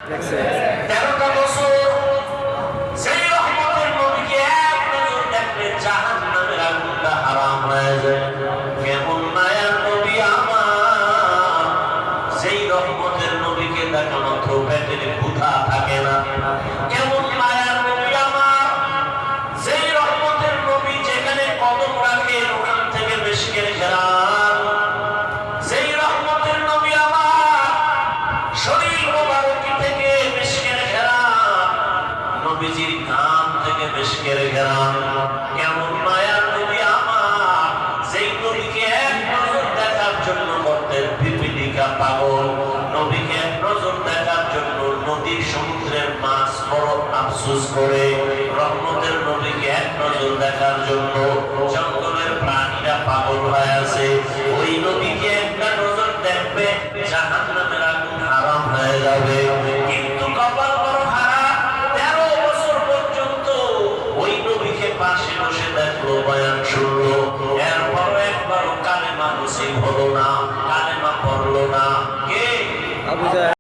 13টা বছর সেই রহমতের নবীকে এক নজর দেখলে জাহান্নামের আগুনটা হারাম হয়ে যায়। কেমন মায়ার নবী আমার, সেই রহমতের নবীকে দেখা মাত্র পেটের ক্ষুধা থাকে না। কেমন মায়ার নবী আমার, সেই রহমতের নবী যেখানে কদম রাখে ওখান থেকে মিশকের ঘেরান। সেই রহমতের নবী আমার শরীর মোবারকি থেকে মিশকের ঘেরান, নবীজির কান থেকে মিশকের ঘেরান। কেমন মায়ার নবী আমার, সেই নবীকে এক নজর দেখার জন্য করতেন পিপিলিকা পাগল। নবীকে এক নজর দেখার জন্য নদী সমুদ্রের মাছ বড় আফসোস করে। রহমতের নবীকে এক নজর দেখার জন্য জঙ্গলের প্রাণীরা পাগল হয়ে আছে। ওই নবীকে একটা নজর দেখবে জাহান্নামের আগুন হারাম হয়ে যাবে। কিন্তু কপাল বড় খারাপ, 13 বছর পর্যন্ত ওই নবীকে পাশে বসে দেখলো, বয়ান শুনলো, এরপরও একবারও কালেমা নসিব হলো না, কালেমা পড়লো না। কে?